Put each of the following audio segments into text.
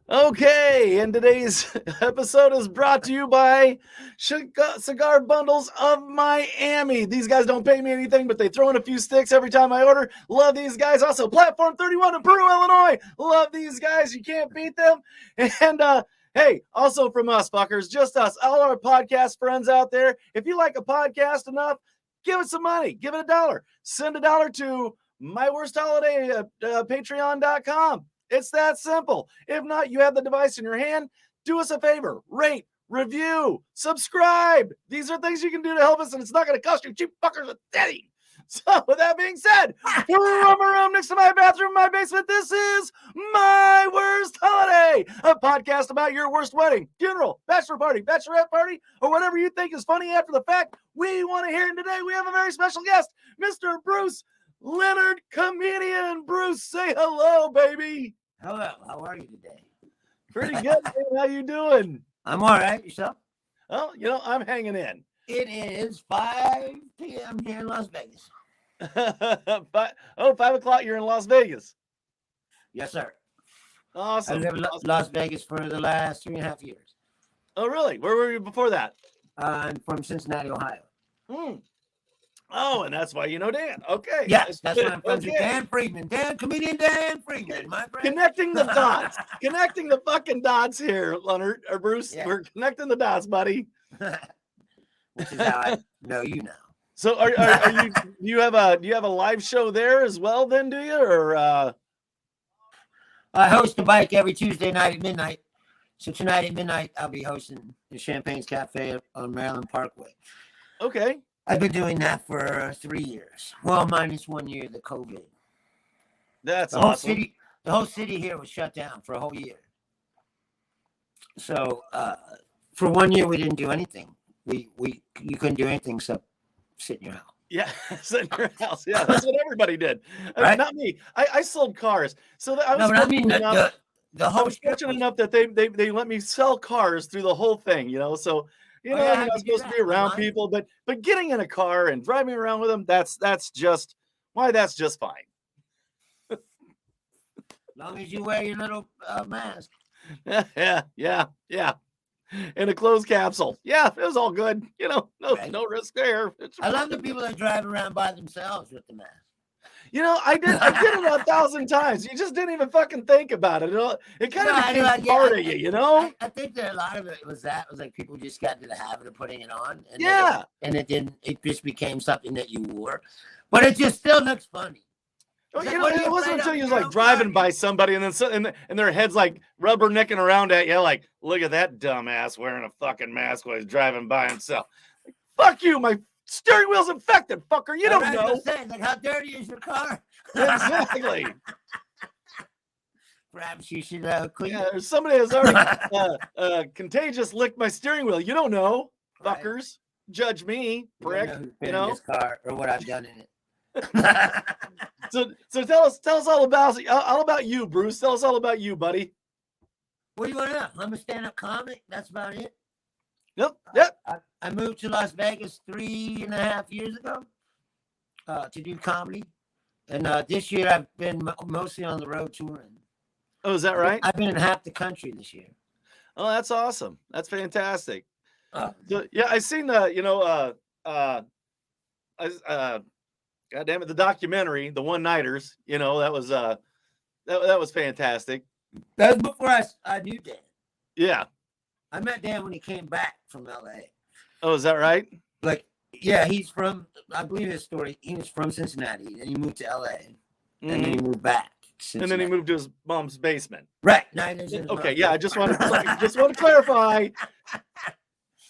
Okay, and today's episode is brought to you by Cigar Bundles of Miami. These guys don't pay me anything, but they throw in a few sticks every time I order. Love these guys. Also, Platform 31 in Peru, Illinois. Love these guys. You can't beat them. And hey, also from us, fuckers, just us, all our podcast friends out there. If you like a podcast enough, give it some money. Give it $1. Send $1 to My Worst Holiday at patreon.com. It's that simple. If not, you have the device in your hand. Do us a favor. Rate, review, subscribe. These are things you can do to help us, and it's not going to cost you cheap fuckers a penny. So with that being said, from a room next to my bathroom, my basement, this is My Worst Holiday, a podcast about your worst wedding, funeral, bachelor party, bachelorette party, or whatever you think is funny after the fact. We want to hear it today. We have a very special guest, Mr. Bruce Leonard, comedian. Bruce, say hello, baby. Hello, how are you today? Pretty good, man. How you doing? I'm all right. Yourself? Well, I'm hanging in. It is 5 p.m. here in Las Vegas. 5 o'clock, you're in Las Vegas. Yes, sir. Awesome. I lived in Las Vegas for the last 3.5 years. Oh, really? Where were you before that? I'm from Cincinnati, Ohio. Oh, and that's why you know Dan. Okay. Yes, that's why I'm friends with Dan Friedman. Comedian Dan Friedman, my friend. Connecting the dots. Connecting the fucking dots here, Leonard or Bruce. Yeah. We're connecting the dots, buddy. Which is how I know you now. So are you do you have a live show there as well then, do you? Or I host a bike every Tuesday night at midnight. So tonight at midnight I'll be hosting the Champagne's Cafe on Maryland Parkway. Okay. I've been doing that for 3 years. Well, minus 1 year, the COVID. That's awesome. The whole city here was shut down for a whole year. So for 1 year, we didn't do anything. You couldn't do anything except sit in your house. Yeah, sit in your house. Yeah, that's what everybody did. Right? Not me. I sold cars. So I was the whole fortunate enough that they let me sell cars through the whole thing, So I'm not supposed to be around people, but getting in a car and driving around with them, that's just fine. As long as you wear your little mask. Yeah. In a closed capsule. Yeah, it was all good. No risk there. I love the people that drive around by themselves with the mask. I did it 1,000 times. You just didn't even fucking think about it. It kind of became part of you, I think that a lot of it was like people just got to the habit of putting it on. And it just became something that you wore. But it just still looks funny. It wasn't until you was like driving by somebody and their head's like rubbernecking around at you, like, look at that dumbass wearing a fucking mask while he's driving by himself. Like, fuck you, my steering wheel's infected, fucker. You don't know. Like, how dirty is your car? Exactly. Perhaps you should clean. Yeah, there's somebody that's already contagious licked my steering wheel. You don't know, fuckers. Right. Judge me, prick. In this car or what I've done in it. So tell us all about you, Bruce. Tell us all about you, buddy. What do you want to know? I'm a stand-up comic. That's about it. Yep. I moved to Las Vegas 3.5 years ago to do comedy, and this year I've been mostly on the road touring. Oh, is that right? I've been in half the country this year. Oh, that's awesome. That's fantastic. I seen the God damn it, the documentary, the One-Nighters. That was that was fantastic. That was before I knew Dan. Yeah. I met Dan when he came back from LA. Oh, is that right? He's from, I believe his story, he was from Cincinnati, and he moved to LA, and then he moved back. And then he moved to his mom's basement. Right. Okay, yeah, I just want to clarify.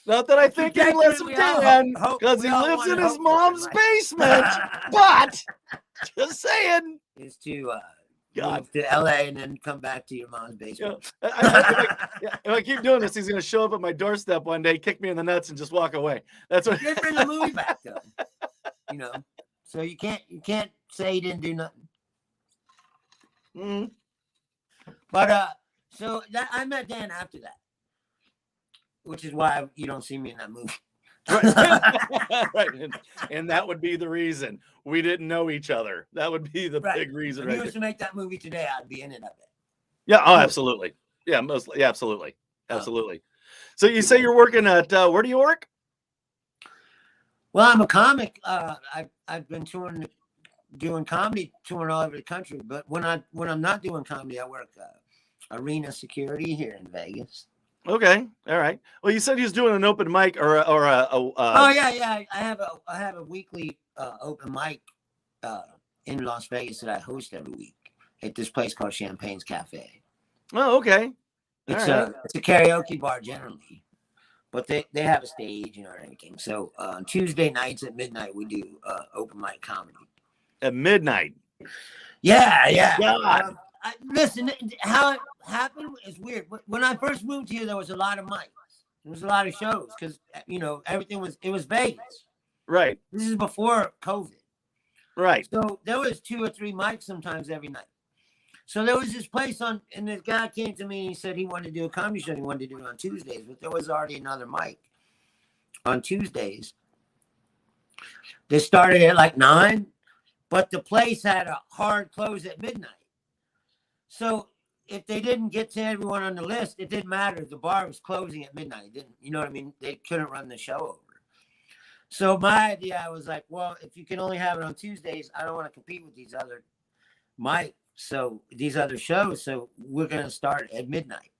Not that I think he lives in Dan, because he lives in his mom's basement, but just saying. Is to move to LA and then come back to your mom's basement. If I keep doing this, he's going to show up at my doorstep one day, kick me in the nuts, and just walk away. That's what. You didn't bring the movie back though, So you can't say he didn't do nothing. But I met Dan after that, which is why you don't see me in that movie. Right. And that would be the reason we didn't know each other. That would be the big reason. If he was to make that movie today, I'd be in it. I bet. Yeah. Oh, absolutely. Yeah, mostly. Yeah, absolutely. Absolutely. So you say you're working at, where do you work? Well, I'm a comic. I've been doing comedy, touring all over the country. But when I'm not doing comedy, I work arena security here in Vegas. Okay. All right. Well, you said he was doing an open mic or oh yeah. I have a weekly open mic in Las Vegas that I host every week at this place called Champagne's Cafe. Oh, okay. It's a karaoke bar generally, but they have a stage and everything. So Tuesday nights at midnight we do open mic comedy. At midnight. Yeah. God. Listen, how it happened is weird. When I first moved here, there was a lot of mics. There was a lot of shows because everything was Vegas. Right. This is before COVID. Right. So there was 2 or 3 mics sometimes every night. So there was this place and this guy came to me and he said he wanted to do a comedy show. He wanted to do it on Tuesdays, but there was already another mic on Tuesdays. They started at like 9, but the place had a hard close at midnight. So if they didn't get to everyone on the list, it didn't matter. The bar was closing at midnight. It didn't, you know what I mean? They couldn't run the show over. So my idea, I was like, well, if you can only have it on Tuesdays, I don't want to compete with these other mics. So these other shows, so we're going to start at midnight.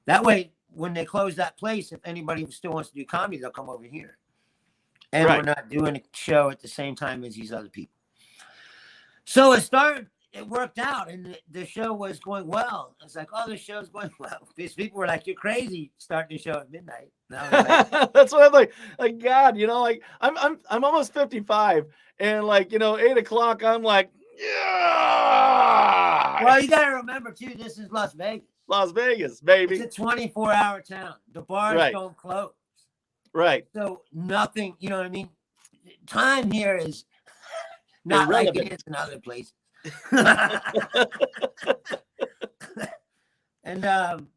That way, when they close that place, if anybody still wants to do comedy, they'll come over here. And we're not doing a show at the same time as these other people. So it worked out, and the show was going well. It's like, oh, the show's going well. These people were like, you're crazy starting the show at midnight. Like, that's what I'm like, God, like I'm almost 55, and 8 o'clock, I'm like, yeah. Well, you got to remember too, this is Las Vegas. Las Vegas, baby. It's a 24-hour town. The bars don't close. Right. So nothing, you know what I mean? Time here is not irrelevant. Like it is in other places. And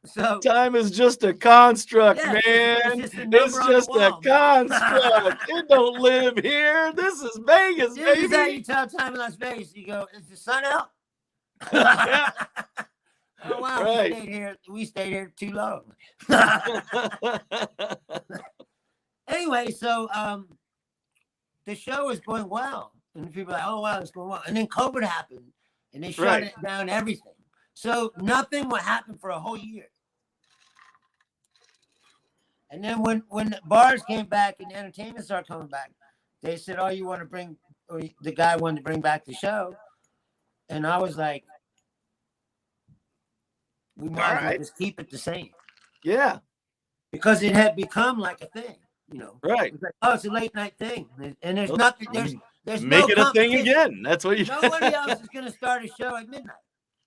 so time is just a construct, man. It's just a construct. It don't live here. This is Vegas, baby. Is that you tell time in Las Vegas? You go, is the sun out? Yeah. Oh wow, right. We stayed here too long. Anyway, so the show was going well. And people were like, oh wow, it's going well. And then COVID happened and they shut it down, everything. So nothing would happen for a whole year. And then when the bars came back and entertainment started coming back, they said, oh, you want to bring, or the guy wanted to bring back the show. And I was like, we might as well just keep it the same. Yeah. Because it had become like a thing, Right. It's like, oh, it's a late night thing. And there's nothing, there's make no it a thing again. That's what you Nobody else is going to start a show at midnight.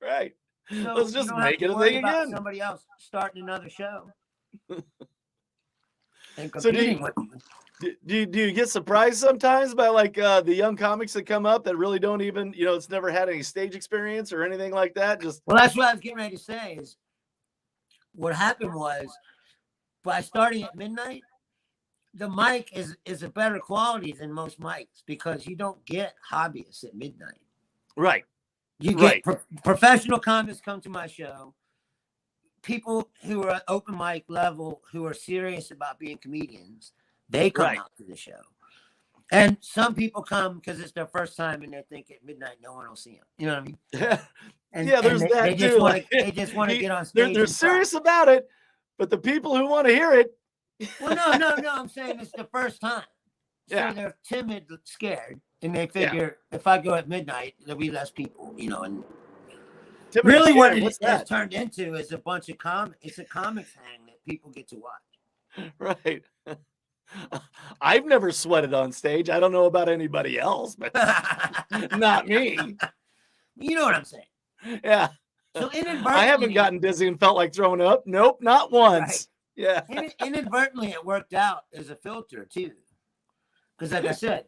Right. So let's just make it a thing again. Somebody else starting another show. So do you get surprised sometimes by the young comics that come up that really don't even, it's never had any stage experience or anything like that? Well, that's what I was getting ready to say is what happened was by starting at midnight, the mic is a better quality than most mics because you don't get hobbyists at midnight. Right. You get professional comics come to my show. People who are at open mic level, who are serious about being comedians, they come out to the show. And some people come because it's their first time and they think at midnight no one will see them. You know what I mean? Yeah, there's that too. They just want to get on stage. They're serious about it, but the people who want to hear it. Well, no. I'm saying it's the first time. So they're timid, scared, and they figure if I go at midnight, there'll be less people, and really what it has turned into is a bunch of it's a comics hang that people get to watch. Right. I've never sweated on stage. I don't know about anybody else, but not me. You know what I'm saying? Yeah. So I haven't gotten dizzy and felt like throwing up. Nope, not once. Right. Yeah. Inadvertently, it worked out as a filter too. Because like I said,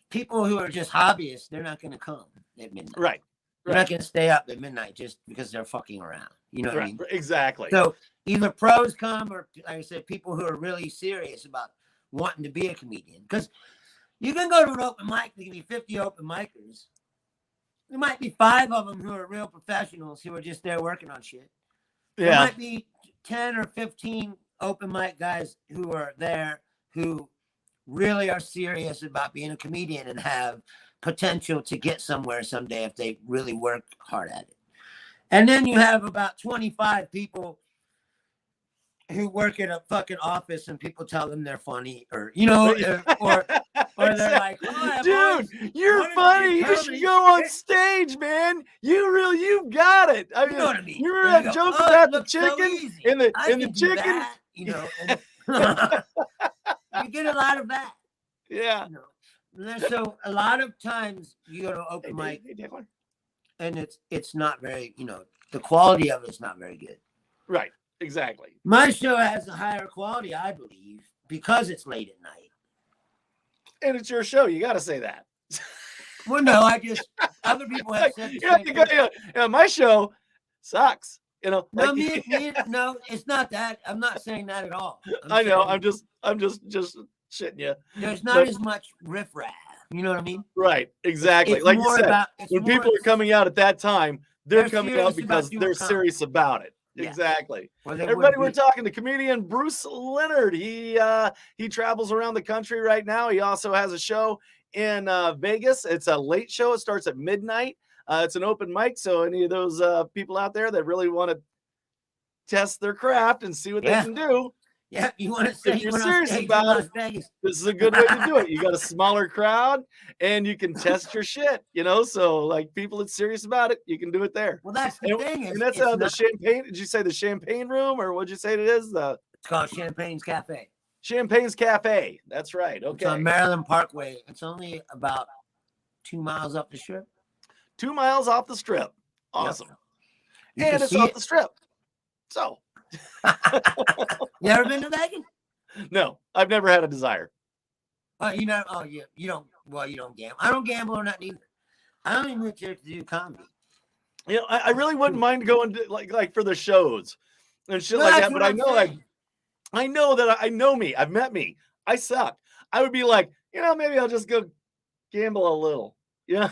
people who are just hobbyists, they're not going to come at midnight. Right. They're not going to stay up at midnight just because they're fucking around. You know what I mean? Exactly. So either pros come or, like I said, people who are really serious about wanting to be a comedian. Because you can go to an open mic, there can be 50 open micers. There might be 5 of them who are real professionals who are just there working on shit. There Yeah. might be 10 or 15 open mic guys who are there who really are serious about being a comedian and have potential to get somewhere someday if they really work hard at it. And then you have about 25 people who work in a fucking office and people tell them they're funny, or or they're like, oh, dude, boys, you're funny. You should go on stage, man. You got it. I mean, you know what I mean? You remember that joke about the chicken in the chicken? chicken? And you get a lot of that. Yeah. So a lot of times you go to open mic, and it's not very, the quality of it's not very good. Right. Exactly. My show has a higher quality, I believe, because it's late at night. And it's your show. You got to say that. Well, no, other people have said the same thing. My show sucks. No, no, it's not that. I'm not saying that at all. I know. I'm just shitting you. There's not as much riffraff. You know what I mean? Right. Exactly. It's like you said, when people are coming out at that time, they're coming out because they're serious about it. Yeah. Exactly. Everybody, we're talking to comedian Bruce Leonard. He travels around the country right now. He also has a show in Vegas. It's a late show. It starts at midnight. It's an open mic. So any of those people out there that really want to test their craft and see what they can do. Yeah, you want to say if you're serious about it, this is a good way to do it. You got a smaller crowd and you can test your shit, so like people that's serious about it, you can do it there. Well, that's the thing. And that's the Champagne. Did you say the Champagne Room, or what'd you say it is? It's called Champagne's Cafe. Champagne's Cafe. That's right. Okay. It's on Maryland Parkway. It's only about 2 miles off the strip. 2 miles off the strip. Awesome. Yep. And it's off the strip. So. You ever been to Vegas? No, I've never had a desire. You don't. Well, you don't gamble. I don't gamble or nothing either. I don't even move here to do comedy. I really wouldn't mind going to like for the shows and shit like that. But I know me. I've met me. I suck. I would be like, maybe I'll just go gamble a little. Yeah.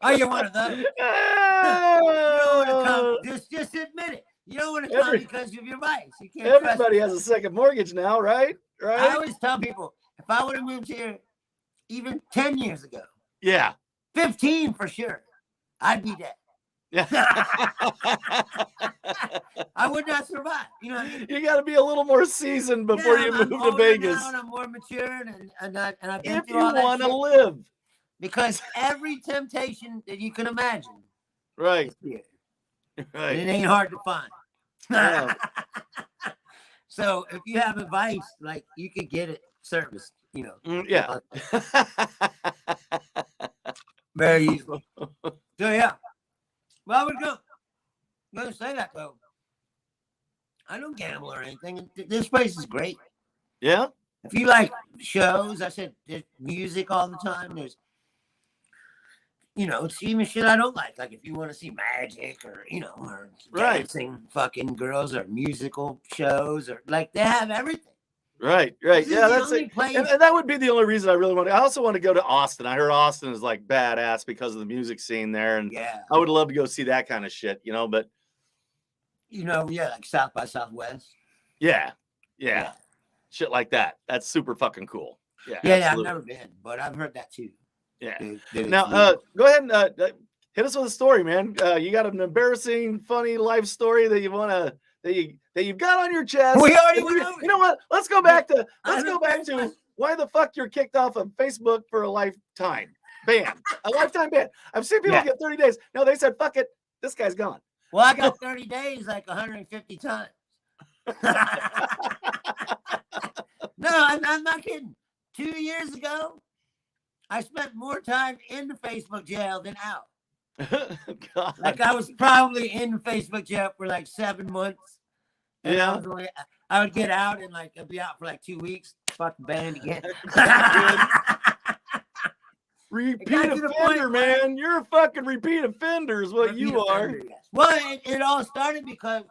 Oh, you're one of those. You don't want to come. Just admit it. You don't want to come because of your vice. You can't. Everybody has a second mortgage now, right? Right. I always tell people, if I would have moved here even 10 years ago, 15 for sure, I'd be dead. Yeah. I would not survive. You know what I mean? You got to be a little more seasoned before you move to Vegas. Now and I'm more mature, and I've been if through all that. If you want to live. Because every temptation that you can imagine, right? Right. It ain't hard to find. Yeah. So if you have advice, like you could get it serviced, Yeah. Very easily. So yeah. Well, we're gonna say that though. I don't gamble or anything. This place is great. Yeah. If you like shows, I said there's music all the time. There's it's even shit I don't like. Like if you want to see magic or, or dancing fucking girls or musical shows or like they have everything. Right. Yeah, that's it. And that would be the only reason I really want to. I also want to go to Austin. I heard Austin is like badass because of the music scene there. And I would love to go see that kind of shit, but. Like South by Southwest. Yeah. Shit like that. That's super fucking cool. Yeah, I've never been, but I've heard that too. Yeah. Now, go ahead and hit us with a story, man. You got an embarrassing, funny life story that you want to that you've got on your chest. We already went over. You know what? Let's go back to why the fuck you're kicked off of Facebook for a lifetime ban. A lifetime ban. I've seen people get 30 days. No, they said, fuck it. This guy's gone. Well, I got 30 days like 150 times. No, I'm not kidding. 2 years ago, I spent more time in the Facebook jail than out. God. Like I was probably in the Facebook jail for like 7 months. And I would get out and like I'd be out for like 2 weeks. Fucking banned again. Repeat offender, man. You're a fucking repeat offender is what you are. Yes. Well, it all started because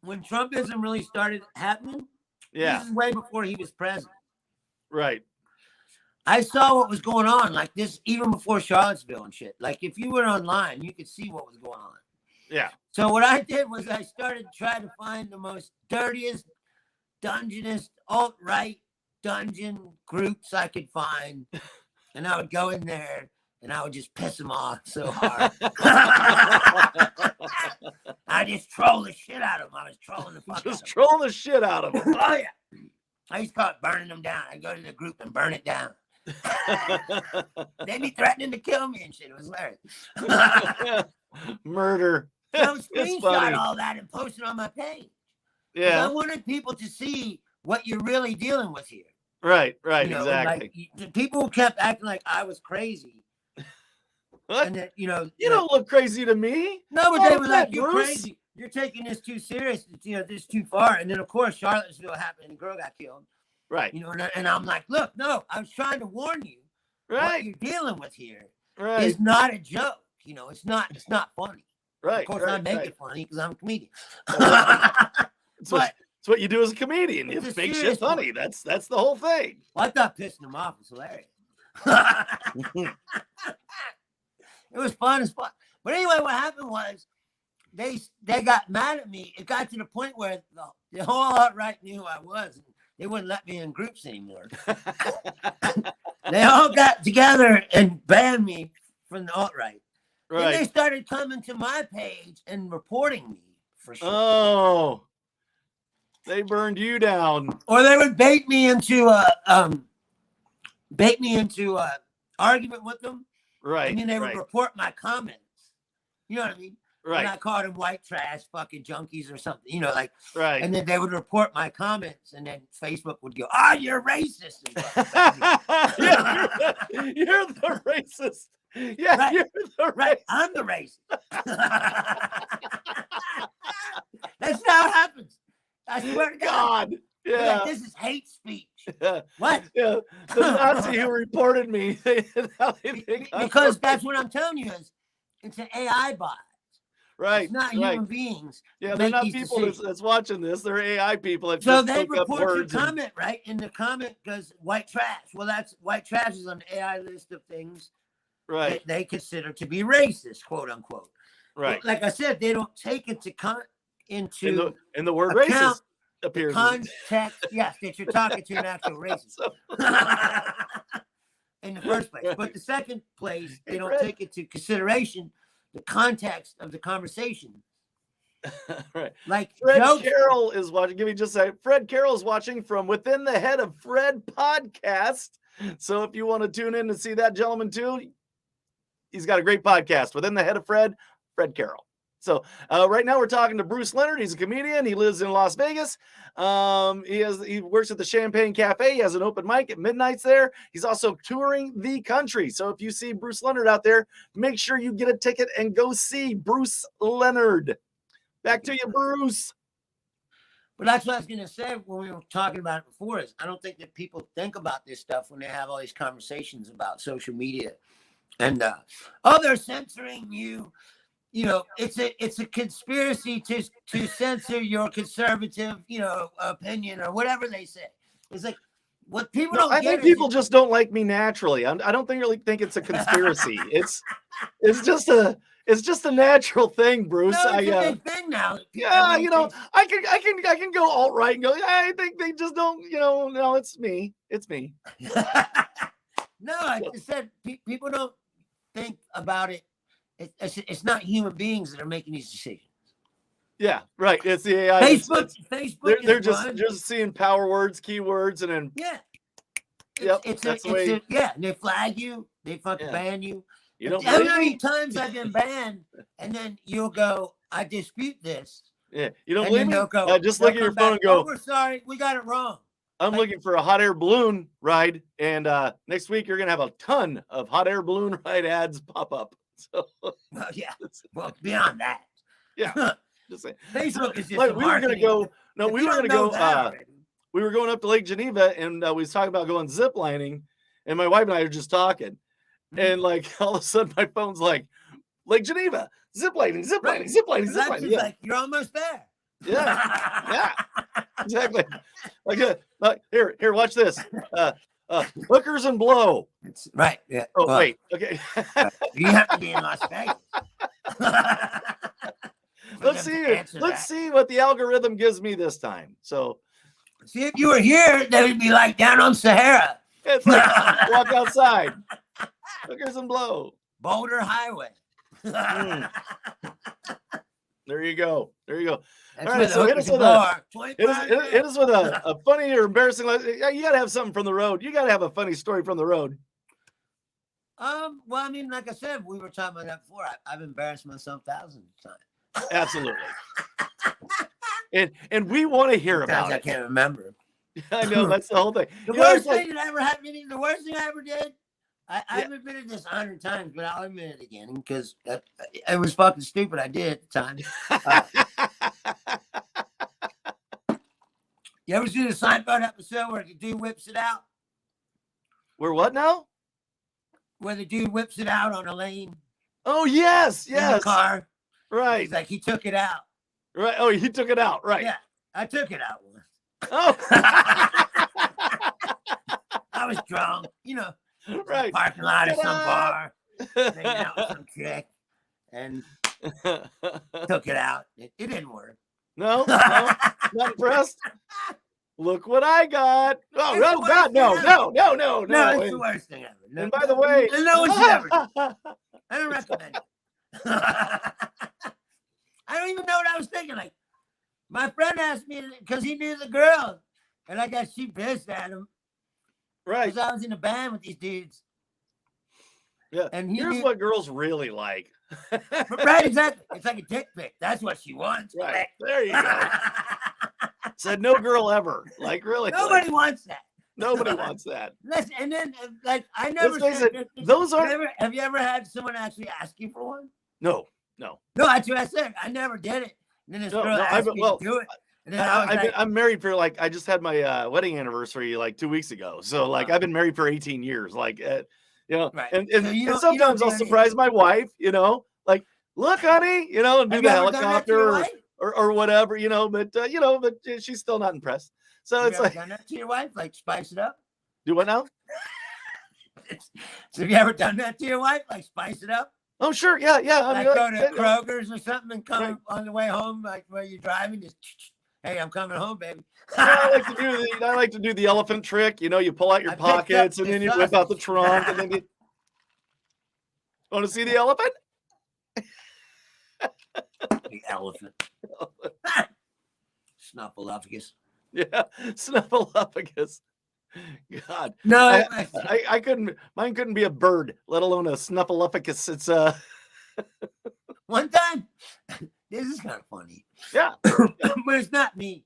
when Trumpism really started happening, this is way before he was president. Right. I saw what was going on like this even before Charlottesville and shit. Like if you were online, you could see what was going on. Yeah. So what I did was I started trying to find the most dirtiest, dungeonist, alt-right dungeon groups I could find. And I would go in there and I would just piss them off so hard. I just troll the shit out of them. I was trolling the fuck Just out trolling the shit out of them. Oh, yeah. I used to call it burning them down. I'd go to the group and burn it down. They'd be threatening to kill me and shit. It was hilarious. Murder. So I It's screenshot funny. all that and post it on my page. Yeah. I wanted people to see what you're really dealing with here. Right. You know, Exactly. like, people kept acting like I was crazy. What? And that, you know, You don't look crazy to me. no, but Oh, they were like, that, "You're Bruce." crazy. You're taking this too serious. You know, this too far." And then, of course, Charlottesville happened, and the girl got killed. Right. You know, and I'm like, "Look, no, I was trying to warn you. What Right. you're dealing with here Right. is not a joke. You know, it's not funny. Right. Of course, right, I make right. it funny because I'm a comedian. It's but what you do as a comedian. You It's a make shit serious funny. That's the whole thing. I thought pissing them off was hilarious. It was fun as fuck. But anyway, what happened was they got mad at me. It got to the point where the whole alt-right knew who I was. And they wouldn't let me in groups anymore. They all got together and banned me from the alt-right. Then they Right. started coming to my page and reporting me for shit. Oh. They burned you down. Or they would bait me into a argument with them. Right. And then they would right. report my comments. You know what I mean? Right. And I called them white trash, fucking junkies or something, you know, like, Right. and then they would report my comments, and then Facebook would go, "Ah, you're racist." You're the racist. Yeah, Right. you're the Right, racist. I'm the racist. That's how it happens. I swear to God. God. They're Yeah. like, this is hate speech. Yeah. What? Yeah. The Nazi who reported me. How they think I'm Because the that's racist. what I'm telling you is, it's an AI bot. Right. It's not right. human beings. Yeah, that they're make not these people decisions. that's watching this. They're AI people that So just they look up report your words. and- comment, right? And the comment goes white trash. Well, that's white trash is on the AI list of things Right. that they consider to be racist, quote unquote. Right. Like I said, they don't take into into And the word account racist appears. context. Yes, that you're talking to an actual racist So- in the first place. But the second place, they don't Right. take into consideration the context of the conversation. right. Like Fred jokes. Carroll is watching. Give me just a second. Fred Carroll is watching from Within the Head of Fred podcast. So if you want to tune in and see that gentleman too, he's got a great podcast. Within the Head of Fred Carroll. So right now we're talking to Bruce Leonard. He's a comedian. He lives in Las Vegas. He works at the Champagne Cafe. He has an open mic at midnights there. He's also touring the country. So if you see Bruce Leonard out there, make sure you get a ticket and go see Bruce Leonard. Back to you, Bruce. But that's what I was going to say when we were talking about it before is I don't think that people think about this stuff when they have all these conversations about social media and, they're censoring you. You know, it's a conspiracy to censor your conservative, opinion or whatever they say. It's like what people don't I get think is people just don't like me naturally. I don't really think it's a conspiracy. it's just a natural thing, Bruce. no, it's a big thing now. Yeah, Everyone I can go alt right and go. Yeah, I think they just don't. No, it's me. It's me. thinks- No, I just said people don't think about it. It's not human beings that are making these decisions. Yeah, right. It's the AI. Facebook They're is just run- seeing power words, keywords, and then yeah. Yep, It's that's the way- yeah. They flag you. They fucking Yeah. ban you. you don't How believe many me. times I've been banned, and then you'll go, "I dispute this." Yeah, you don't And believe then me. they'll go, Just they'll look at your come phone back, and go. "Oh, we're sorry, we got it wrong." I'm like- looking for a hot air balloon ride, and next week you're gonna have a ton of hot air balloon ride ads pop up. So Well, yeah. Well, beyond that, yeah, just saying. Facebook is just Like, a we were gonna marketing- go. No, If we you were don't gonna know go. that already. We were going up to Lake Geneva, and we was talking about going zip lining, and my wife and I are just talking, Mhm. and like all of a sudden my phone's like, Lake Geneva, zip lining, zip lining, Right. zip lining, zip That's lining. just Yeah, like you're almost there. yeah, yeah, exactly. Like here, watch this. Hookers and blow. It's, right. Yeah. Oh, well, wait. Okay. You have to be in Las Vegas. Let's see what the algorithm gives me this time. So, see, if you were here, they would be like down on Sahara. it's like walk outside. Hookers and blow. Boulder Highway. There you go. There you go. That's All right, so hit us with a funny or embarrassing. You got to have something from the road. You got to have a funny story from the road. Well, I mean, like I said, we were talking about that before. I've embarrassed myself thousands of times. Absolutely. and we want to hear about it. I can't remember. I know, that's the whole thing. The worst thing that ever happened, the worst thing I ever did, I've admitted this 100 times, but I'll admit it again because it was fucking stupid. I did at the time. You ever see the Seinfeld episode where the dude whips it out? Where what now? Where the dude whips it out on a lane. Oh, yes. In the car. Right. He's like, he took it out. Right. Oh, he took it out. Right. Yeah, I took it out once. Oh. I was drunk, right. Parking lot of some bar, hanging out with some chick, and took it out. It didn't work. No, not impressed. Look what I got. Oh, no, God, no. No, it's the worst thing ever. No, and by the way, no one should ever do it. I don't recommend it. I don't even know what I was thinking. Like, my friend asked me because he knew the girl, and I guess she pissed at him. Right. Because I was in a band with these dudes. Yeah. And here's what girls really like. Right, exactly. It's like a dick pic. That's what she wants. Right. There you go. Said no girl ever. Like, really. Nobody wants that. Nobody wants that. Listen, and then, like, I never said, those are. Have you ever had someone actually ask you for one? No. No, that's what I said. I never did it. And then this girl asked me to do it. And then I'm married for I just had my wedding anniversary like 2 weeks ago. So I've been married for 18 years. Like, right. and sometimes I'll surprise my wife, like, look, honey, and do the helicopter or whatever, but she's still not impressed. So it's like, done that to your wife, like spice it up. Do what now? So have you ever done that to your wife, like spice it up? Oh, sure. Yeah. Like go to Kroger's or something and come on the way home, like where you're driving, just, hey, I'm coming home, baby. I like to do the elephant trick. You pull out your pockets and then you whip out the trunk and then you want to see the elephant? The elephant. Snuffleupagus. Yeah, snuffleupagus. God, no, I couldn't. Mine couldn't be a bird, let alone a snuffleupagus. It's One time, this is kind of funny. Yeah, but it's not me.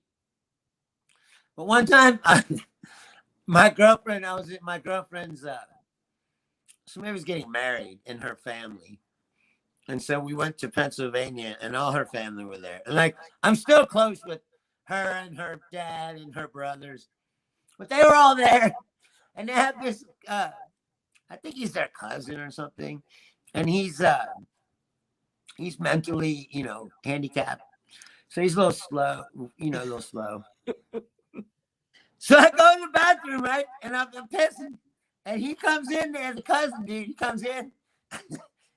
But one time, my girlfriend, I was at my girlfriend's. Somebody was getting married in her family, and so we went to Pennsylvania, and all her family were there. And I'm still close with her and her dad and her brothers. But they were all there, and they have this. I think he's their cousin or something, and he's mentally, handicapped, so he's a little slow, So I go to the bathroom, right, and I'm pissing, and he comes in there, the cousin dude. He comes in,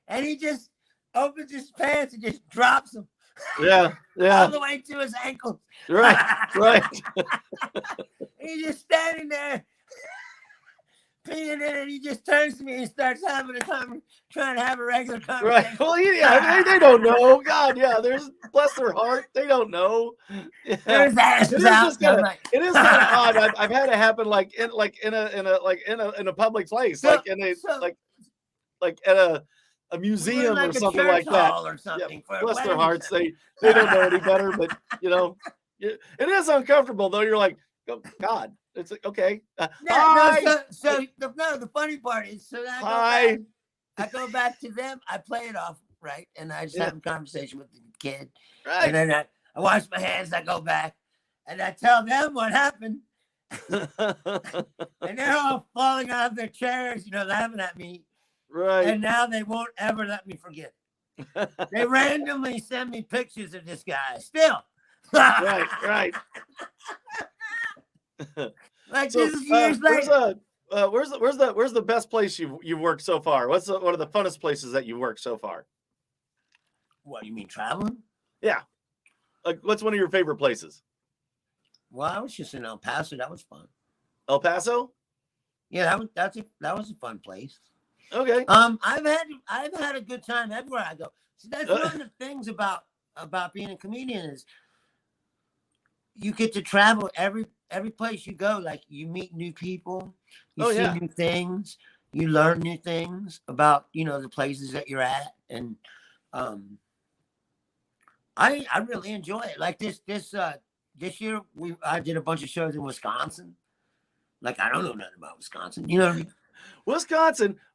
and he just opens his pants and just drops them. Yeah. All the way to his ankles. Right. He's just standing there, peeing in it, and he just turns to me and starts trying to have a regular conversation. Right. Well, yeah, they don't know. God, yeah. There's bless their heart. They don't know. Yeah. There's asses out. It is kind of odd. I've had it happen in a public place, like at a museum or something like that. Or something bless their hearts. They don't know any better, but it is uncomfortable though. You're like, oh, God, it's like, okay. The funny part is, I go back to them. I play it off right, and I just have a conversation with the kid, right. And then I wash my hands. I go back, and I tell them what happened, and they're all falling out of their chairs, laughing at me. Right. And now they won't ever let me forget. They randomly send me pictures of this guy still. Right. Like, so, this is years later. where's the best place you've worked so far? What's one of the funnest places that you've worked so far? What do you mean, traveling? Yeah. Like, what's one of your favorite places? Well, I was just in El Paso. That was fun. El Paso? Yeah, that was a fun place. Okay. I've had a good time everywhere I go. So that's one of the things about being a comedian is you get to travel every place you go. Like, you meet new people, you see new things, you learn new things about, the places that you're at. And I really enjoy it. Like this year I did a bunch of shows in Wisconsin. Like, I don't know nothing about Wisconsin. You know what I mean?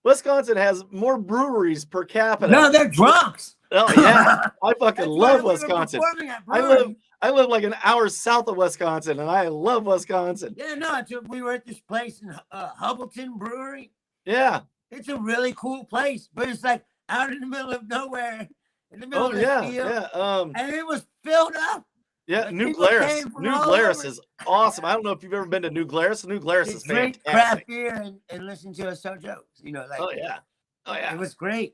Wisconsin has more breweries per capita. No, they're drunks. Oh yeah, I fucking love Wisconsin. I live like an hour south of Wisconsin, and I love Wisconsin. Yeah, no, we were at this place in Hubbleton Brewery. Yeah, it's a really cool place, but it's like out in the middle of nowhere, in the middle of the field, yeah. And it was filled up. Yeah, like, New Glarus. New Glarus is awesome. I don't know if you've ever been to New Glarus. New Glarus is fantastic. Drink craft beer and listen to us tell jokes. Oh yeah. It was great.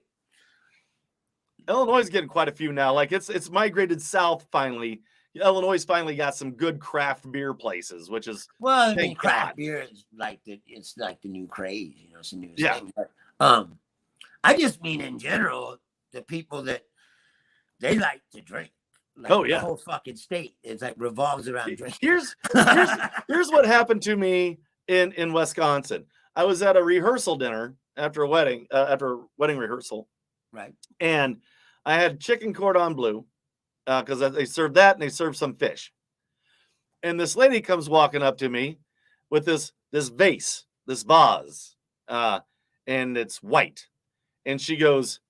Illinois is getting quite a few now. Like, it's migrated south finally. Illinois finally got some good craft beer places, which is craft beer is like the new craze. It's a new thing. But, I just mean in general, the people that they like to drink. Like, the whole fucking state is like revolves around drinking. Here's what happened to me in Wisconsin. I was at a rehearsal dinner after a wedding rehearsal. Right. And I had chicken cordon bleu because they served that and they served some fish. And this lady comes walking up to me with this vase, this vase, and it's white. And she goes,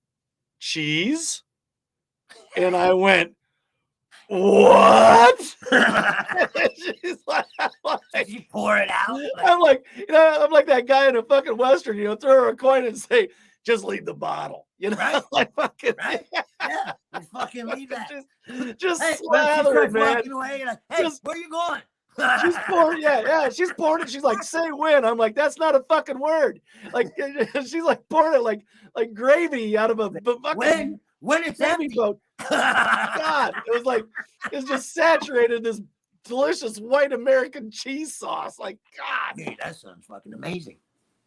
"Cheese?" And I went, "What?" She's like, did you pour it out? I'm like that guy in a fucking Western, throw her a coin and say, "Just leave the bottle." Right? Like, fucking, right? Yeah, just fucking leave that. Just hey, slather it, man. Walking away, like, hey, where you going? She's pouring, she's pouring it. She's like, "Say when." I'm like, "That's not a fucking word." Like, she's like pouring it like gravy out of a fucking when it's empty. boat. God, it's just saturated in this delicious white American cheese sauce. Like, God, dude, that sounds fucking amazing.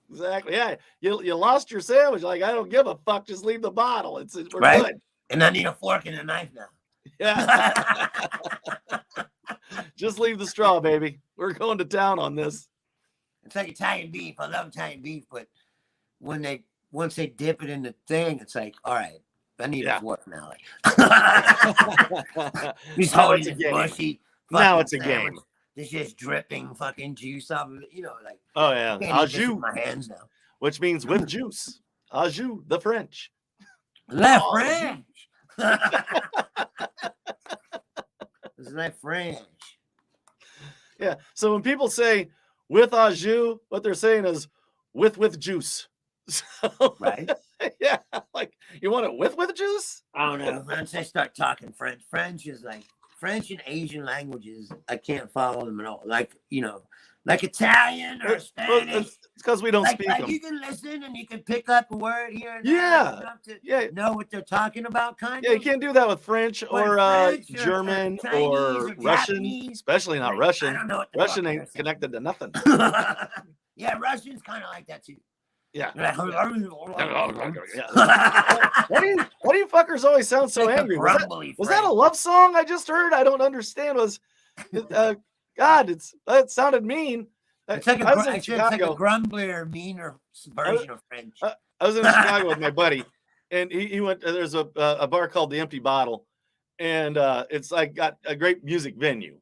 Exactly. Yeah, you lost your sandwich. Like, I don't give a fuck. Just leave the bottle. We're right? Good. And I need a fork and a knife now. Yeah. Just leave the straw, baby. We're going to town on this. It's like Italian beef. I love Italian beef, but once they dip it in the thing, it's like, all right, I need a fork now. He's holding it mushy. Now it's a game. There's just dripping fucking juice off of it, like. Oh yeah, au jus. My hands now. Which means with juice. Au jus, the French. La French. It's La French. Yeah. So when people say with au jus, what they're saying is with juice. So, right. Yeah. Like, you want it with juice? I don't know. Once I start talking French, French is like French and Asian languages. I can't follow them at all. Like, like Italian or Spanish. It's because we don't speak them. You can listen and you can pick up a word here and there. To know what they're talking about, kind of. Yeah, you can't do that with French or German or Russian, Japanese. Especially not Russian. I don't know what Russian ain't connected to nothing. Yeah, Russian's kind of like that too. Yeah. Like, Why do you fuckers always sound so angry? Was that a love song I just heard? I don't understand. God, it sounded mean. It's like a grumbler, meaner version of French. I was in Chicago with my buddy, and he went. There's a bar called the Empty Bottle, and it's like got a great music venue,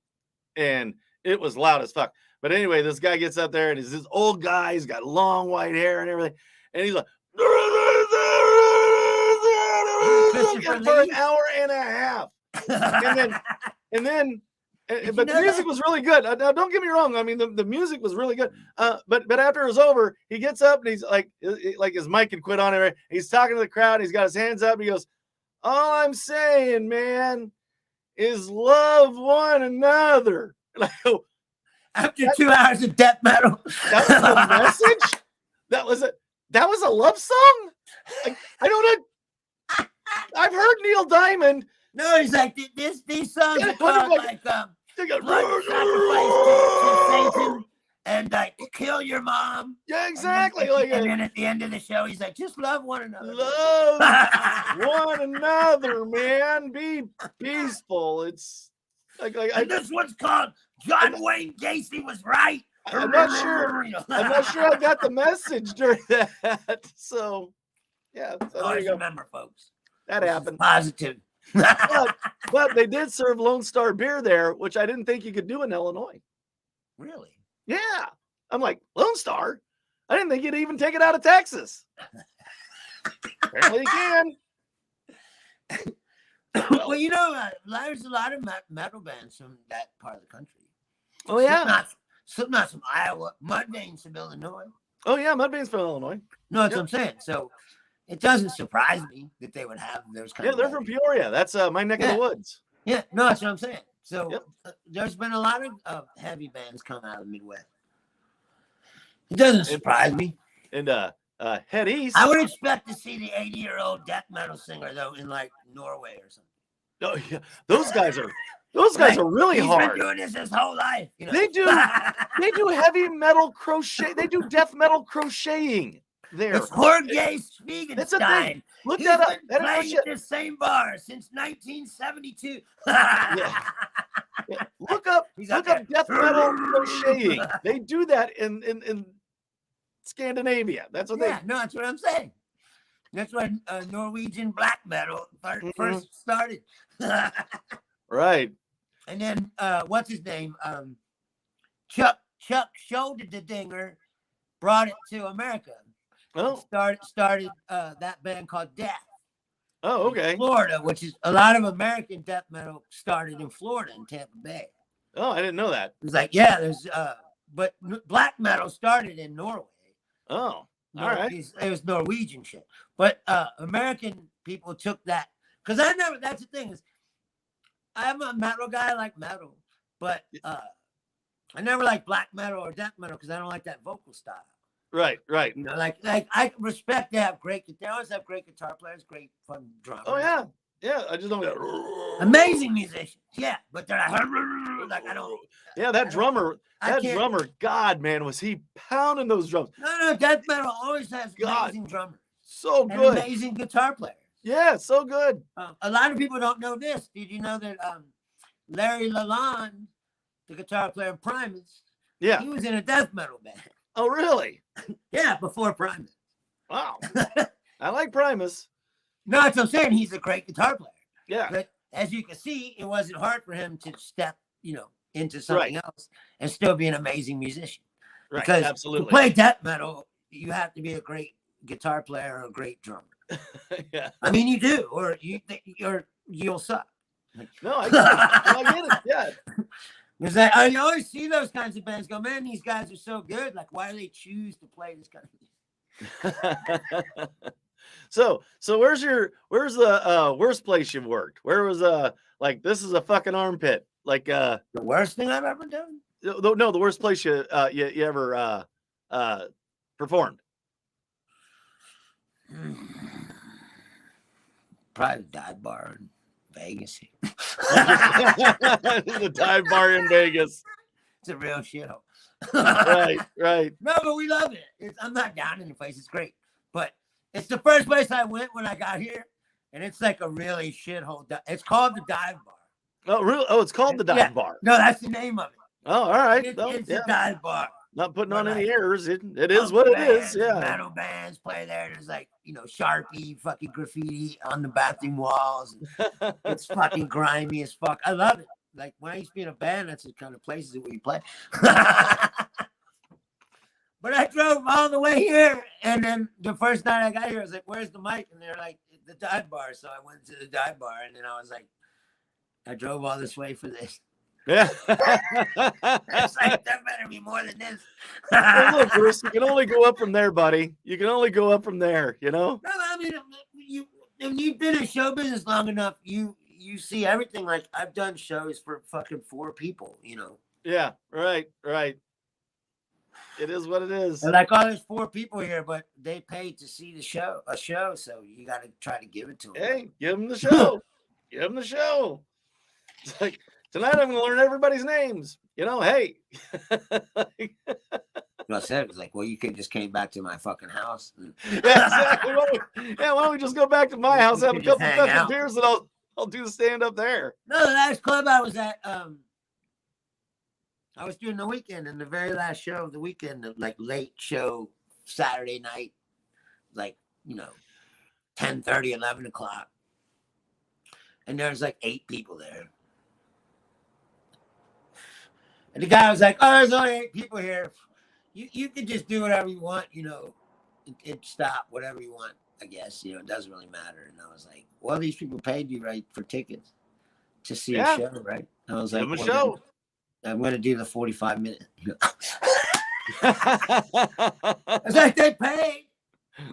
and it was loud as fuck. But anyway, this guy gets up there, and he's this old guy. He's got long white hair and everything, and he's like, for an hour and a half, and then. But the music was really good. Now, don't get me wrong. I mean, the music was really good. But after it was over, he gets up and he's like his mic had quit on it. He's talking to the crowd. He's got his hands up. He goes, "All I'm saying, man, is love one another." And I go, After 2 hours of death metal. That was the message? That was a love song? I don't know. I've heard Neil Diamond. No, he's like, these songs are called like blood sacrifice to Satan and like kill your mom. Yeah, exactly. And then at the end of the show, he's like, just love one another. Love one another, man. Be peaceful. It's like and this one's called John Wayne Gacy was right. I'm not sure I got the message during that. So yeah. So always remember, folks. That happened. Positive. but they did serve Lone Star beer there, which I didn't think you could do in Illinois. Really? Yeah. I'm like, Lone Star? I didn't think you'd even take it out of Texas. Apparently you can. Well, you know, there's a lot of metal bands from that part of the country. Oh, yeah. Slipknot's from Iowa. Mudvayne's from Illinois. Oh, yeah. Mudvayne's from Illinois. No, that's what I'm saying. So it doesn't surprise me that they would have those kind of they're from Peoria. That's my neck of the woods. Yeah, no, that's what I'm saying. So there's been a lot of heavy bands come out of the Midwest. It doesn't surprise me. And head east. I would expect to see the 80-year-old death metal singer though in like Norway or something. Oh yeah, those guys are really hard. He's been doing this his whole life. You know? They do heavy metal crochet. They do death metal crocheting. There. It's Jorge Spiegelstein. That's a thing. Look He's that up. been playing at this same bar since 1972. Yeah. Look up death metal crocheting. They do that in Scandinavia. That's what no, that's what I'm saying. That's when Norwegian black metal first started. Right. And then what's his name? Chuck Shoulder the Dinger brought it to America. Oh. Started that band called Death. Oh, okay. Florida, which is a lot of American death metal started in Florida in Tampa Bay. Oh, I didn't know that. It's like, yeah, there's but black metal started in Norway. Oh, all right. It was Norwegian shit. But American people took that because that's the thing is I'm a metal guy, I like metal, but I never like black metal or death metal because I don't like that vocal style. Right. You know, like I respect they have great guitarists, have great guitar players, great fun drummers. Oh yeah. Yeah, I just don't get amazing musicians. Yeah, but they're like I don't. Yeah, that drummer, God, man, was he pounding those drums? No, death metal always has amazing drummers. So good. And amazing guitar players. Yeah, so good. A lot of people don't know this. Did you know that Larry Lalonde, the guitar player of Primus, he was in a death metal band. Oh, really? Yeah, before Primus. Wow. I like Primus. No, that's what I'm saying. He's a great guitar player. Yeah. But as you can see, it wasn't hard for him to step, into something else and still be an amazing musician. Right. Because absolutely. to play death metal, you have to be a great guitar player or a great drummer. Yeah. I mean, you do, or you'll suck. No, I get it. Yeah. Because I always see those kinds of bands go, man, these guys are so good. Like, why do they choose to play this kind of music? So where's the worst place you've worked? Where was like this is a fucking armpit? Like the worst thing I've ever done? No, the worst place you ever performed. Probably the dive bar in Vegas. The dive bar in Vegas. It's a real shithole. Right. No, but we love it. I'm not down in the place. It's great. But it's the first place I went when I got here. And it's like a really shithole. It's called the dive bar. Oh, really? Oh, it's called the dive bar. No, that's the name of it. Oh, all right. It's a dive bar. Not putting on any airs. It is what it is. Yeah. Metal bands play there. There's like, Sharpie fucking graffiti on the bathroom walls. It's fucking grimy as fuck. I love it. Like when I used to be in a band, that's the kind of places that we play. But I drove all the way here. And then the first night I got here, I was like, where's the mic? And they're like, the dive bar. So I went to the dive bar. And then I was like, I drove all this way for this. Yeah. It's like, there better be more than this. Well, look, Bruce, you can only go up from there, buddy. You can only go up from there, No, I mean, when you've been in show business long enough, you see everything. Like, I've done shows for fucking 4 people, Yeah, right. It is what it is. And like, oh, there's 4 people here, but they paid to see a show, so you got to try to give it to them. Hey, give them the show. Give them the show. It's like, tonight I'm going to learn everybody's names. Hey. I said, it was like, well, you could just came back to my fucking house. Yeah, exactly. Why don't we just go back to my house, have a couple of beers, and I'll do the stand up there. No, the last club I was at, I was doing the weekend, and the very last show of the weekend, like late show, Saturday night, like, 10:30, 11 o'clock. And there's like 8 people there. And the guy was like, oh, there's only 8 people here. You can just do whatever you want, and stop whatever you want, I guess. It doesn't really matter. And I was like, well, these people paid you, right, for tickets to see a show, right? And I was like, a show. I'm going to do the 45-minute. It's like they paid.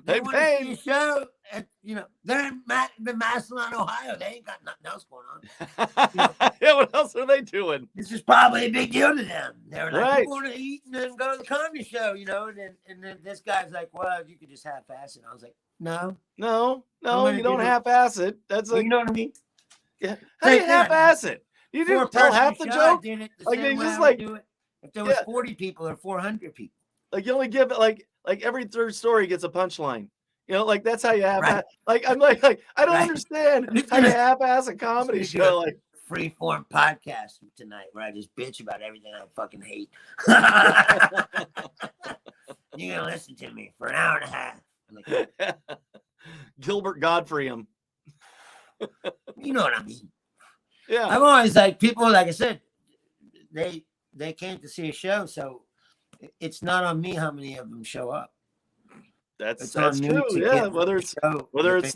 They paid. To see a show. And, they're in Massillon, Ohio. They ain't got nothing else going on. Yeah, what else are they doing? This is probably a big deal to them. They were like, right. We want to eat and then go to the comedy show, and then this guy's like, well, you could just half-ass it. I was like, no, you don't half-ass it. That's like, you know what I mean? Yeah. How do you half-ass it? You didn't tell half the joke. Like they just like do it. If there was 40 people or 400 people, like you only give it like every third story gets a punchline. Like that's how you have right. Like I'm like I don't understand how you half-ass a comedy show. Like free-form podcast tonight where I just bitch about everything I fucking hate. You're gonna listen to me for an hour and a half. Like, Gilbert Gottfried. You know what I mean? Yeah. I'm always like, people, like I said, they came to see a show, so it's not on me how many of them show up. That's true. Yeah, whether it's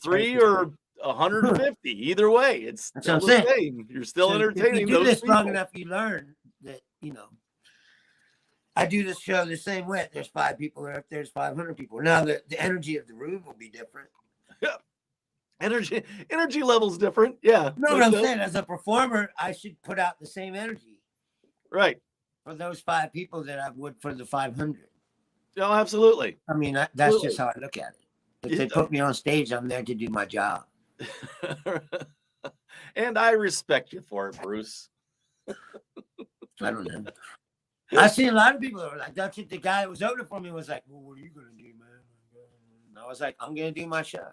3 or 150, either way, it's still the same. You're still entertaining if you do this people. Long enough, you learn that I do this show the same way. If there's 5 people, or if there's 500 people. Now the energy of the room will be different. Yeah. Energy level's different. Yeah. No, what I'm saying, as a performer, I should put out the same energy. Right. For those 5 people that I would for the 500. Oh, absolutely. I mean, that's just how I look at it. If they put me on stage, I'm there to do my job. And I respect you for it, Bruce. I don't know. I've seen a lot of people that were like, that's what the guy that was opening for me was like, well, what are you going to do, man? And I was like, I'm going to do my show.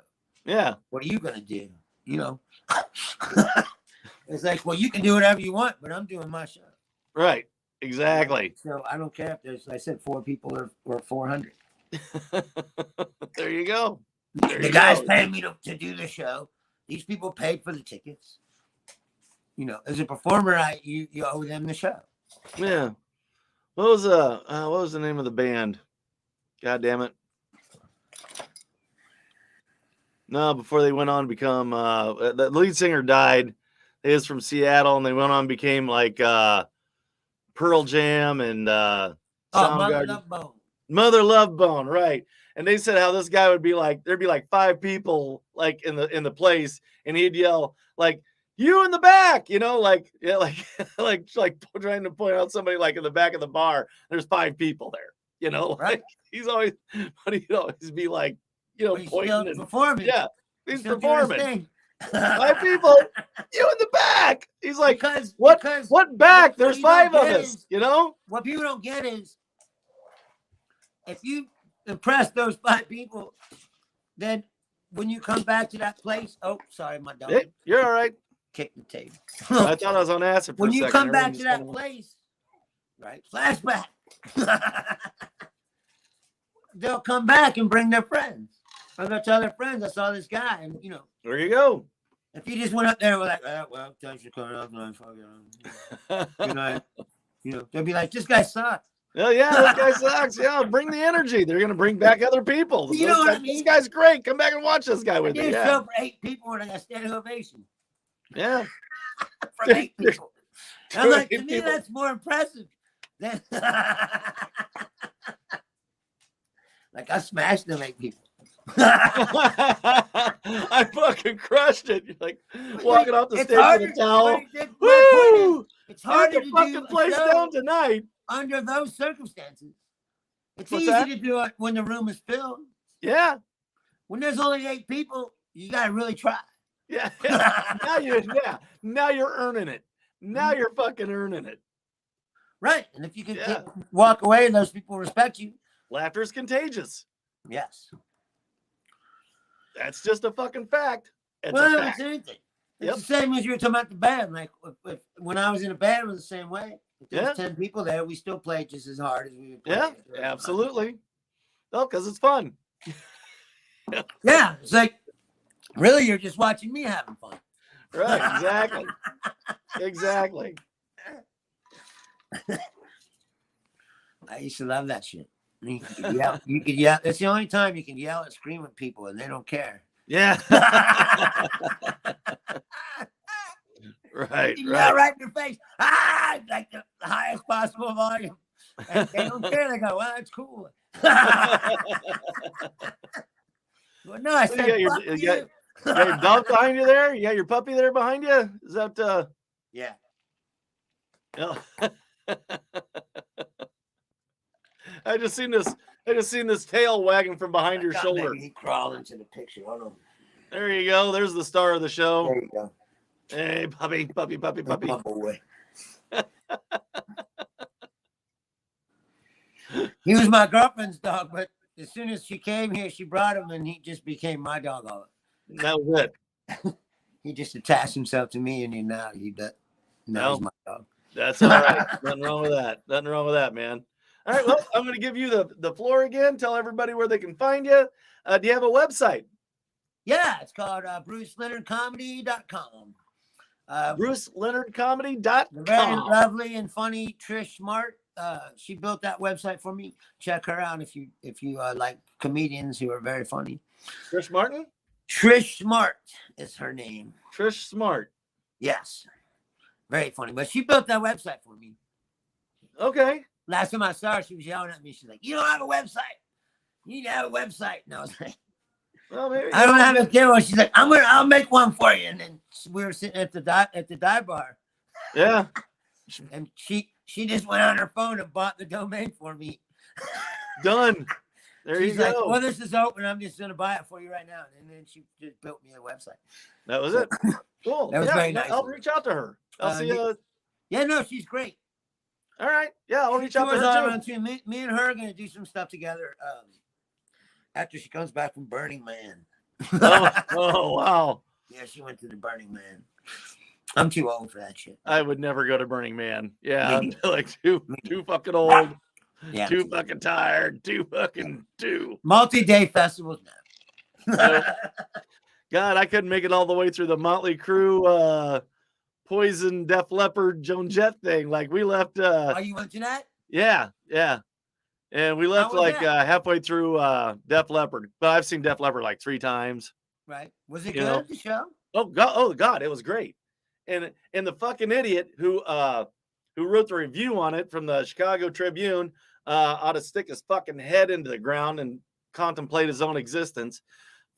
Yeah. What are you going to do? It's like, well, you can do whatever you want, but I'm doing my show. Right. Exactly. So I don't care if there's, I said 4 people or 400. There you go. The guys paying me to do the show. These people paid for the tickets. As a performer, you owe them the show. Yeah. What was the name of the band? God damn it. No, before they went on to become the lead singer died. He was from Seattle, and they went on and became like Pearl Jam and Mother Love Bone. Mother Love Bone, right? And they said how this guy would be like, there'd be like 5 people like in the place, and he'd yell like, "You in the back," like trying to point out somebody like in the back of the bar. There's 5 people there, right? Like he'd always be like, pointing and performing. Yeah, he's performing. 5 people, you in the back. He's like, what back? There's 5 of us, What people don't get is if you impress those 5 people, then when you come back to that place, oh, sorry, my dog. Hey, you're all right. Kick the table. I thought I was on acid for when a second. You come back to that place, right? Flashback. They'll come back and bring their friends. I'm gonna tell their friends I saw this guy, and there you go. If you just went up there and were like, well, thanks for coming up, they'll be like, this guy sucks. Oh yeah, that guy sucks. Yeah, bring the energy. They're gonna bring back other people. You know what I mean? This guy's great. Come back and watch this guy with me. Yeah. Show for 8 people and I got standing ovation. Yeah. From 8 people. I'm like, to me, that's more impressive than like I smashed them 8 people. I fucking crushed it. You're like walking off the It's stage harder, with a towel. but my point is, Woo! it's Get harder the to fucking do place a show down tonight. under those circumstances. It's What's easy that? to do it when the room is filled. Yeah. When there's only 8 people, you gotta really try. Yeah. Now you're earning it. Now you're fucking earning it. Right. And if you can walk away and those people respect you. Laughter is contagious. Yes. That's just a fucking fact. It's Well, a fact. it's anything. It's the same as you were talking about the band. Like when I was in a band, it was the same way. If there was 10 people there, we still played just as hard as we would play. Yeah, absolutely. No, because it's fun. Yeah, it's like, really, you're just watching me having fun. Right, exactly. Exactly. I used to love that shit. You could yell. It's the only time you can yell and scream at people and they don't care. Yeah. Right. You yell right in their face. Like the highest possible volume. And they don't care. They go, well, that's cool. Well, no, I said, you got your dog behind you there? You got your puppy there behind you? Is that Yeah. No. I just seen this tail wagging from behind your shoulder. He crawled into the picture. Hold on. There you go. There's the star of the show. There you go. Hey, puppy. Oh, boy. He was my girlfriend's dog, but as soon as she came here, she brought him, and he just became my dog. That was it. He just attached himself to me, and he's my dog. That's all right. Nothing wrong with that. Nothing wrong with that, man. All right. Well, I'm going to give you the floor again. Tell everybody where they can find you. Do you have a website? Yeah, it's called BruceLeonardComedy.com. BruceLeonardComedy.com. The very lovely and funny Trish Smart. She built that website for me. Check her out if you like comedians who are very funny. Trish Martin? Trish Smart is her name. Trish Smart. Yes. Very funny. But she built that website for me. Okay. Last time I saw her, she was yelling at me. She's like, you don't have a website. You need to have a website. And I was like, well, maybe I don't have a camera. She's like, I'll make one for you. And then we were sitting at the dive bar. Yeah. And she just went on her phone and bought the domain for me. Done. There She's you go. like, well, this is open. I'm just going to buy it for you right now. And then she just built me a website. That was it. Cool. That was very nice. I'll reach out to her. I'll see you. Yeah, no, she's great. All right. Yeah, I'll reach out to her too. Me and her are going to do some stuff together after she comes back from Burning Man. Oh, wow. Yeah, she went to the Burning Man. I'm too old for that shit. I would never go to Burning Man. Yeah, I'm like too fucking old. Yeah, too fucking tired. Too. Multi-day festivals now. God, I couldn't make it all the way through the Motley Crue, Poison, Def Leppard, Joan Jett thing. Like we left. Oh, you went to that? Yeah. And we left like halfway through Def Leppard. But I've seen Def Leppard like 3 times. Right. Was it good, the show? Oh God, it was great. And the fucking idiot who wrote the review on it from the Chicago Tribune ought to stick his fucking head into the ground and contemplate his own existence.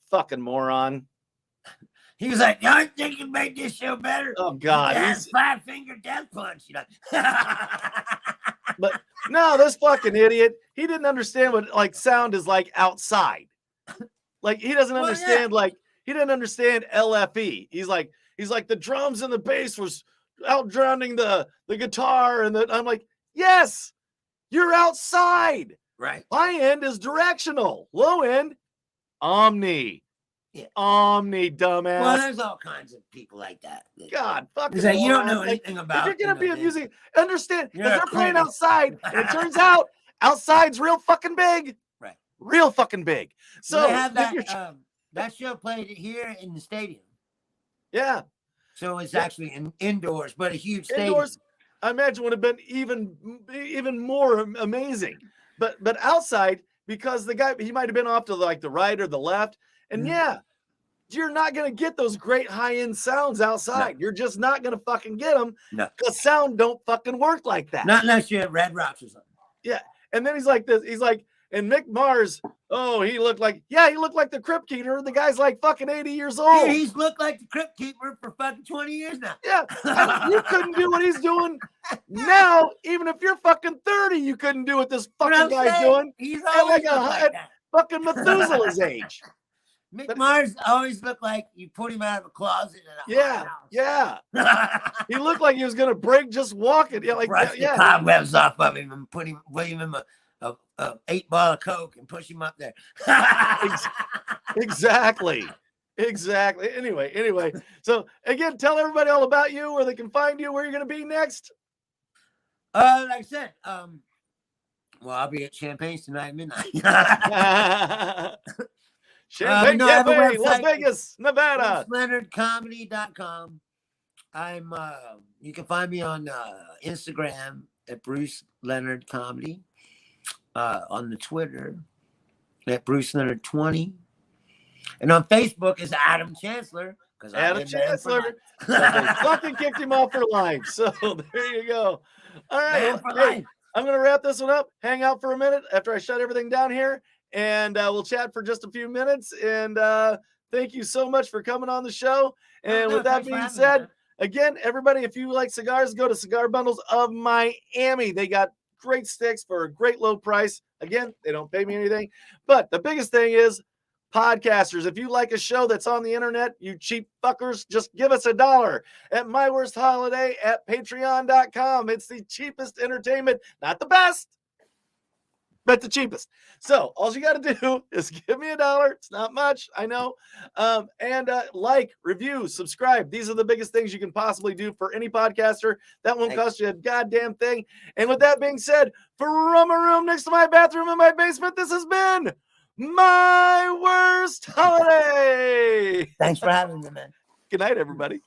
Fucking moron. He was like, I think you can make this show better. Oh God. He's 5-finger death punch. You know? But no, this fucking idiot, he didn't understand what like sound is like outside. Like he doesn't understand, he didn't understand LFE. He's like the drums and the bass was out drowning the guitar and I'm like, yes, you're outside. Right. High end is directional. Low end, omni. Yeah. Omni, dumbass. Well, there's all kinds of people like that. God, fucking. Like, you don't know anything about. If you're gonna be a music, understand? Because they're playing crazy. outside, and it turns out outside's real fucking big. Right. Real fucking big. So they have that show played here in the stadium. Yeah. So it's actually indoors, but a huge stadium. Indoors, I imagine would have been even more amazing. But outside, because the guy, he might have been off to like the right or the left, and you're not going to get those great high-end sounds outside. No. You're just not going to fucking get them. No. Because sound don't fucking work like that. Not unless you have Red Rocks or something. Yeah. And then he's like this. He's like, And Mick Mars, oh, he looked like the Crypt Keeper. The guy's like fucking 80 years old. Dude, he's looked like the Crypt Keeper for fucking 20 years now. Yeah, you couldn't do what he's doing now. Even if you're fucking 30, you couldn't do what this fucking guy's doing. He's at always like fucking Methuselah's age. Mick Mars always looked like you put him out of a closet in a house. Yeah. He looked like he was gonna break just walking. Yeah, like brush the cobwebs off of him and put him a 8-ball of Coke and push him up there. Exactly. Anyway. So again, tell everybody all about you, where they can find you, where you're gonna be next. Like I said, well, I'll be at Champagne's tonight at midnight. Champagne Cafe, Las Vegas, Nevada. BruceLeonardComedy.com. You can find me on Instagram at Bruce Leonard Comedy. On the Twitter at Bruce Leonard 20. And on Facebook is Adam Chancellor. Adam Chancellor. They fucking kicked him off for life. So there you go. All right. Hey, I'm going to wrap this one up. Hang out for a minute after I shut everything down here. And we'll chat for just a few minutes. And thank you so much for coming on the show. And with that being said, again, everybody, if you like cigars, go to Cigar Bundles of Miami. They got great sticks for a great low price. Again, they don't pay me anything. But the biggest thing is podcasters. If you like a show that's on the internet, you cheap fuckers, just give us $1 at My Worst Holiday at patreon.com. It's the cheapest entertainment, not the best, but the cheapest. So all you got to do is give me $1. It's not much, I know. And like, review, subscribe. These are the biggest things you can possibly do for any podcaster. That won't cost you a goddamn thing. And with that being said, from a room next to my bathroom in my basement, this has been My Worst Holiday. Thanks for having me, man. Good night, everybody.